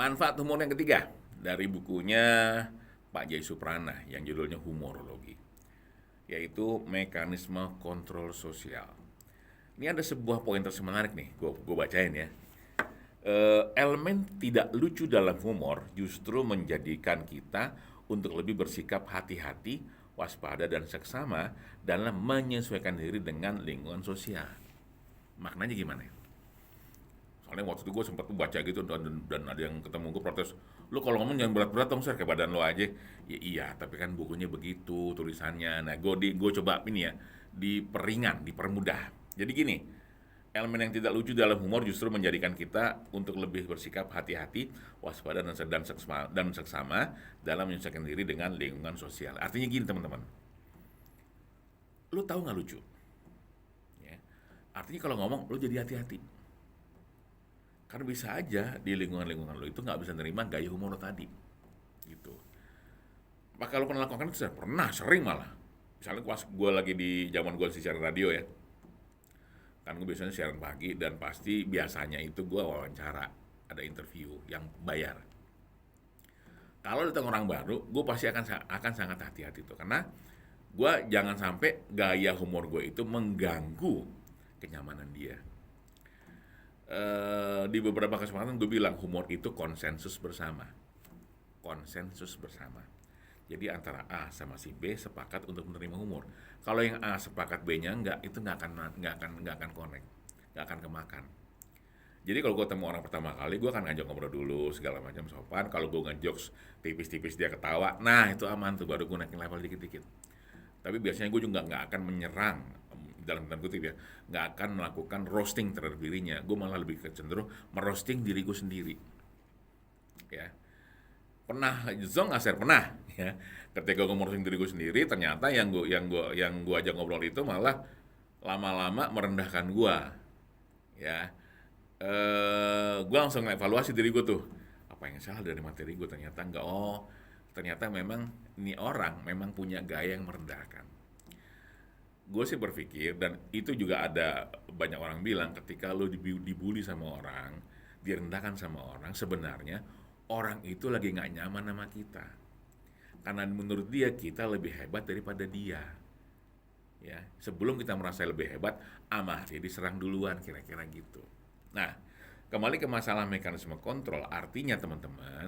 Manfaat humor yang ketiga dari bukunya Pak Jay Suprana yang judulnya Humorologi, yaitu mekanisme kontrol sosial. Ini ada sebuah pointer menarik nih, gue bacain ya. Elemen tidak lucu dalam humor justru menjadikan kita untuk lebih bersikap hati-hati, waspada, dan seksama dalam menyesuaikan diri dengan lingkungan sosial. Maknanya gimana? Soalnya waktu itu gue sempat baca gitu dan ada yang ketemu gue protes, lu kalau ngomong jangan berat-berat dong, kayak badan lo aja. Ya iya, tapi kan bukunya begitu tulisannya. Nah, gue coba ini ya, diperingan, dipermudah. Jadi gini, elemen yang tidak lucu dalam humor justru menjadikan kita untuk lebih bersikap hati-hati, waspada, dan seksama dalam menyesuaikan diri dengan lingkungan sosial. Artinya gini teman-teman, lu tahu nggak lucu? Ya. Artinya kalau ngomong lu jadi hati-hati. Karena bisa aja di lingkungan-lingkungan lu itu nggak bisa nerima gaya humor lo tadi, gitu. Maka lu pernah lakukan itu? Pernah, sering malah. Misalnya pas gue lagi di zaman gue siaran radio ya, kan gue biasanya siaran pagi dan pasti biasanya itu gue wawancara, ada interview yang bayar. Kalau datang orang baru, gue pasti akan sangat hati-hati tuh, karena gue jangan sampai gaya humor gue itu mengganggu kenyamanan dia. Di beberapa kesempatan gue bilang humor itu konsensus bersama, jadi antara A sama si B sepakat untuk menerima humor. Kalau yang A sepakat, B-nya enggak, itu nggak akan connect, nggak akan kemakan. Jadi kalau gue ketemu orang pertama kali, gue akan ngajak ngobrol dulu segala macam sopan. Kalau gue ngejokes tipis-tipis dia ketawa, nah itu aman tuh, baru gue naikin level dikit-dikit. Tapi biasanya gue juga nggak akan menyerang, dalam tanda kutip ya, nggak akan melakukan roasting terhadap dirinya. Gue malah lebih cenderung merosting diri gue sendiri. Ya, pernah zong nggak share, pernah ya, ketika gue merosting diri gue sendiri, ternyata yang gue ajak ngobrol itu malah lama-lama merendahkan gue. Ya, gue langsung evaluasi diri gue tuh, apa yang salah dari materi gue. Ternyata enggak, oh ternyata memang ini orang memang punya gaya yang merendahkan. Gue sih berpikir, dan itu juga ada banyak orang bilang, ketika lo dibully sama orang, direndahkan sama orang, sebenarnya orang itu lagi nggak nyaman sama kita, karena menurut dia kita lebih hebat daripada dia. Ya, sebelum kita merasa lebih hebat, dia diserang duluan, kira-kira gitu. Nah, kembali ke masalah mekanisme kontrol, artinya teman-teman,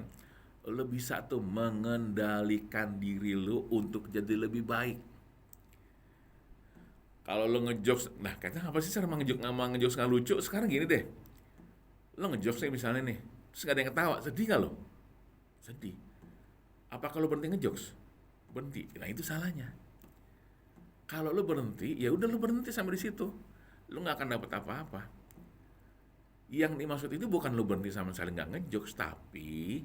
lo bisa tuh mengendalikan diri lo untuk jadi lebih baik. Kalau lo ngejokes, nah katanya apa sih cara ngejokes nggak lucu? Sekarang gini deh, lo ngejokes nih misalnya nih, terus gak ada yang ketawa, sedih gak lo? Sedih. Apa kalau berhenti ngejokes? Berhenti. Nah itu salahnya. Kalau lo berhenti, ya udah lo berhenti sampai di situ. Lo nggak akan dapat apa-apa. Yang dimaksud itu bukan lo berhenti sama sekali nggak ngejokes, tapi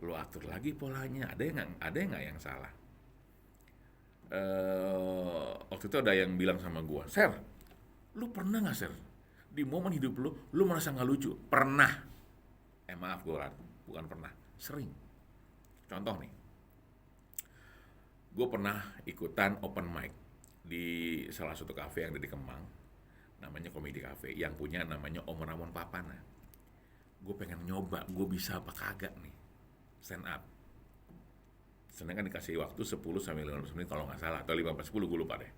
lo atur lagi polanya. Ada yang nggak yang salah? Waktu itu ada yang bilang sama gua, Ser, lu pernah nggak Ser, di momen hidup lu merasa nggak lucu? Pernah. Maaf gua, bukan pernah, sering. Contoh nih, gue pernah ikutan open mic di salah satu kafe yang ada di Kemang, namanya Komedi Cafe, yang punya namanya Om Ramon Papana. Gue pengen nyoba, gue bisa apa kagak nih stand up. Sebenarnya kan dikasih waktu 10 sampai 15 menit kalau nggak salah, atau 15-10, gue lupa deh.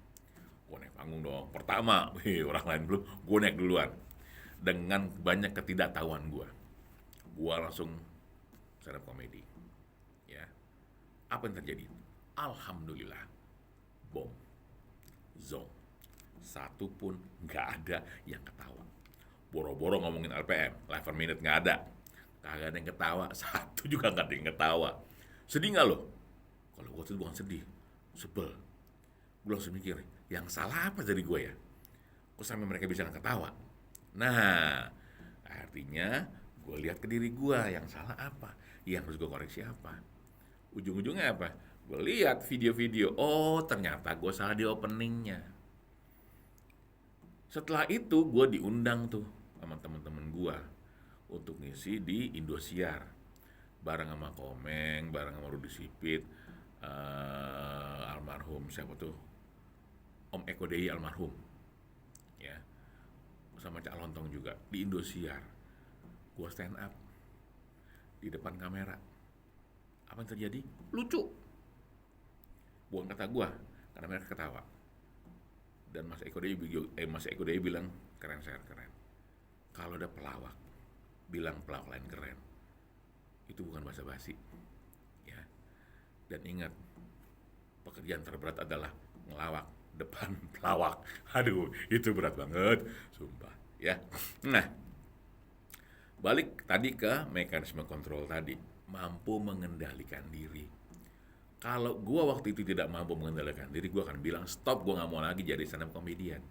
Gue naik panggung dong. Pertama, orang lain belum, gue naik duluan. Dengan banyak ketidaktahuan gue langsung stand up komedi. Ya, apa yang terjadi? Alhamdulillah, bom, zong, satu pun nggak ada yang ketawa. Boro-boro ngomongin LPM, live per minute, nggak ada, kagak ada yang ketawa, satu juga nggak ada yang ketawa. Sedih nggak lo? Kalau gue tuh bukan sedih, sebel. Gue langsung mikir, yang salah apa dari gue ya? Kok sampai mereka bisa nggak ketawa? Nah, artinya gue lihat ke diri gue, yang salah apa, yang harus gue koreksi apa. Ujung-ujungnya apa? Gue lihat video-video, oh ternyata gue salah di openingnya. Setelah itu gue diundang tuh sama teman-teman gue untuk ngisi di Indosiar, bareng sama Komeng, bareng sama Rudi Sipit, almarhum siapa tuh, Om Eko Dehi almarhum, ya, sama Cak Lontong juga di Indosiar. Gue stand up. di depan kamera. Apa yang terjadi? Lucu. Bukan kata gua, karena mereka ketawa. Dan Mas Eko Dewi bilang, keren Sher, keren. Kalau ada pelawak bilang pelawak lain keren, itu bukan basa-basi, ya. Dan ingat, pekerjaan terberat adalah ngelawak depan pelawak. Aduh, itu berat banget, sumpah, ya. Nah, balik tadi ke mekanisme kontrol tadi, mampu mengendalikan diri. Kalau gua waktu itu tidak mampu mengendalikan diri, gua akan bilang stop, gua nggak mau lagi jadi stand up comedian.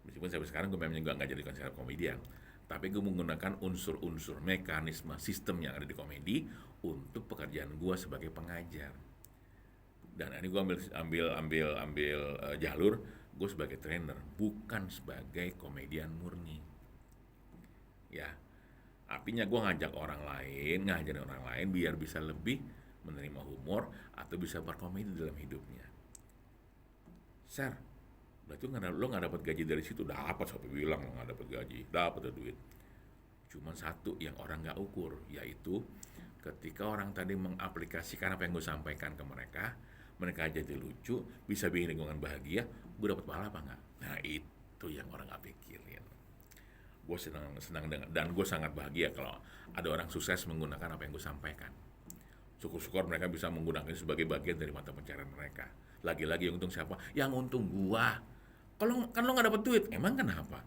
Meskipun sampai sekarang gue memang juga nggak jadi stand up comedian, tapi gue menggunakan unsur-unsur mekanisme sistem yang ada di komedi untuk pekerjaan gue sebagai pengajar. Dan ini gue ambil jalur gue sebagai trainer, bukan sebagai komedian murni. Ya, artinya gue ngajarin orang lain biar bisa lebih menerima humor atau bisa berkomedi dalam hidupnya. Sir, berarti lo nggak dapat gaji dari situ? Dapat, siapa bilang lo nggak dapat gaji? Dapat duit. Cuman satu yang orang nggak ukur, yaitu ketika orang tadi mengaplikasikan apa yang gue sampaikan ke mereka jadi lucu, bisa bikin lingkungan bahagia, gue dapat pahala apa nggak? Nah itu yang orang nggak pikirin. Gue senang dengan, dan gue sangat bahagia kalau ada orang sukses menggunakan apa yang gue sampaikan. Syukur-syukur mereka bisa menggunakannya sebagai bagian dari mata pencarian mereka. Lagi-lagi yang untung siapa? Yang untung gua. Kalau kan lo nggak dapat duit, emang kenapa?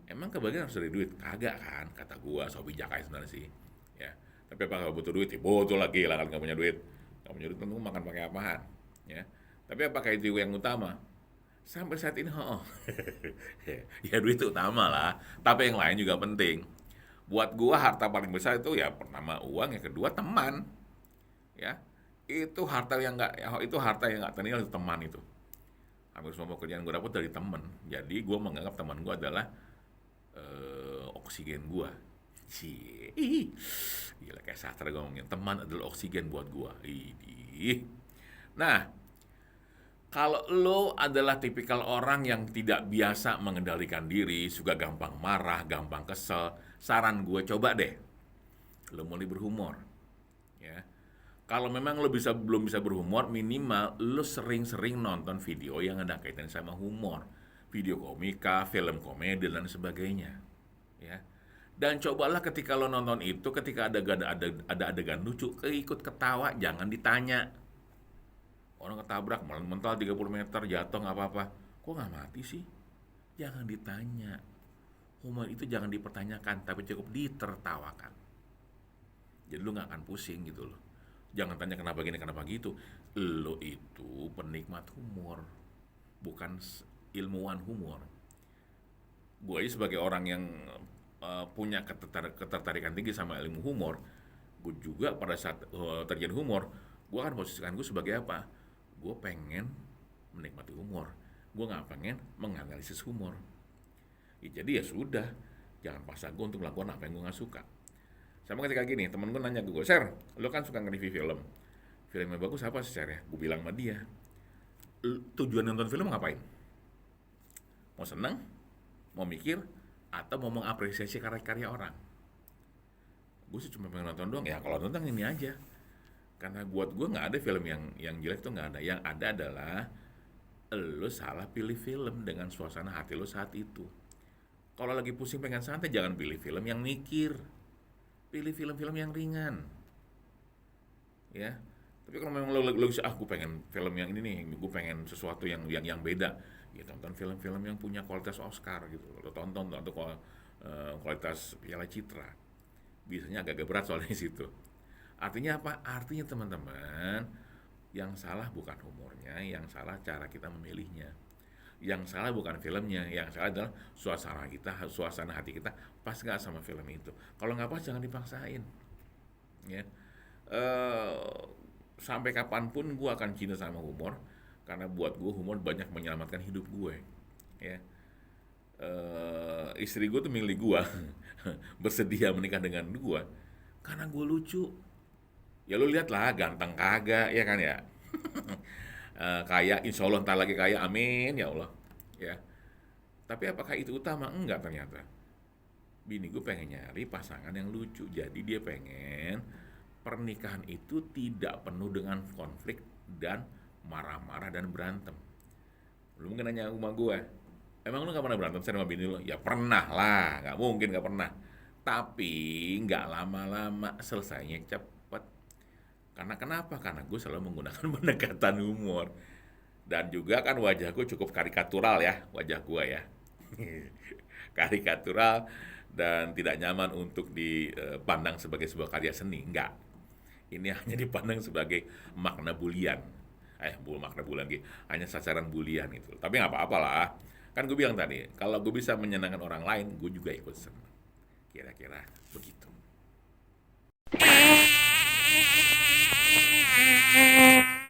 Emang kebagian harus dari duit? Kagak kan, kata gua. So bijak aja sebenarnya sih. Ya. Tapi apakah butuh duit? Ya betul lagi lah, kan nggak punya duit. Nggak punya duit tentu makan pakai apaan? Ya. Tapi apakah itu yang utama? Sampai saat ini, ya duit itu utama lah. Tapi yang lain juga penting. Buat gua harta paling besar itu ya pertama uang, yang kedua teman. Ya, itu harta yang nggak ternilai, itu teman itu. Hampir semua pekerjaan gue dapat dari teman. Jadi gue menganggap teman gue adalah oksigen gue. Gila kayak sastra gue ngomongin, teman adalah oksigen buat gue. Nah, kalau lo adalah tipikal orang yang tidak biasa mengendalikan diri, suka gampang marah, gampang kesel, saran gue coba deh lo mulai berhumor. Ya. Kalau memang lo belum bisa berhumor, minimal lo sering-sering nonton video yang ada kaitan sama humor, video komika, film komedi dan sebagainya, ya. Dan cobalah ketika lo nonton itu, ketika ada adegan lucu, ikut ketawa, jangan ditanya. Orang ketabrak, mental 30 meter, jatuh nggak apa-apa, kok nggak mati sih? Jangan ditanya. Humor itu jangan dipertanyakan, tapi cukup ditertawakan. Jadi lo nggak akan pusing gitu loh. Jangan tanya kenapa gini, kenapa gitu. Lo itu penikmat humor, bukan ilmuwan humor. Gue aja sebagai orang yang punya ketertarikan tinggi sama ilmu humor, gue juga pada saat terjadi humor, gue akan posisikan gue sebagai apa? Gue pengen menikmati humor. Gue gak pengen menganalisis humor. Ya, jadi ya sudah, jangan paksa gue untuk melakukan apa yang gue gak suka. Sama ketika gini, temen gue nanya ke gue, Sir, lo kan suka nge-review film. Film yang bagus apa sih, Sir ya? Gue bilang sama dia, tujuan nonton film ngapain? Mau seneng? Mau mikir? Atau mau mengapresiasi karya-karya orang? Gue sih cuma pengen nonton doang. Ya kalau nonton ini aja. Karena buat gue gak ada film yang jelek tuh gak ada. Yang ada adalah lo salah pilih film dengan suasana hati lo saat itu. Kalau lagi pusing pengen santai, jangan pilih film yang mikir. Pilih film-film yang ringan, ya. Tapi kalau memang lo gue pengen film yang ini nih, gue pengen sesuatu yang beda, ya tonton film-film yang punya kualitas Oscar gitu. Lo tonton atau kualitas Piala Citra. Biasanya agak berat soalnya di situ. Artinya apa? Artinya teman-teman, yang salah bukan humornya, yang salah cara kita memilihnya. Yang salah bukan filmnya, yang salah adalah suasana hati kita pas nggak sama film itu. Kalau nggak pas jangan dipaksain, ya. Sampai kapanpun gue akan cinta sama humor, karena buat gue humor banyak menyelamatkan hidup gue, ya. Istri gue tuh milih gue, bersedia menikah dengan gue, karena gue lucu. Ya lu lihat lah, ganteng kagak, ya kan ya. Kaya, insya Allah ntar lagi kaya, amin ya Allah, ya. Tapi apakah itu utama? Enggak ternyata. bini gue pengen nyari pasangan yang lucu. Jadi dia pengen pernikahan itu tidak penuh dengan konflik dan marah-marah dan berantem. Lu mungkin nanya sama gue, emang lu gak pernah berantem sama bini lu? Ya pernah lah, gak mungkin gak pernah. Tapi gak lama-lama, selesainya cepet. Karena kenapa? Karena gue selalu menggunakan pendekatan humor. Dan juga kan wajahku cukup karikatural ya, wajah gue ya. Karikatural dan tidak nyaman untuk dipandang sebagai sebuah karya seni. Enggak. Ini hanya dipandang sebagai makna bulian. Makna bulian gitu. Hanya sasaran bulian itu. Tapi nggak apa-apa lah. Kan gue bilang tadi, kalau gue bisa menyenangkan orang lain, gue juga ikut senang. Kira-kira begitu.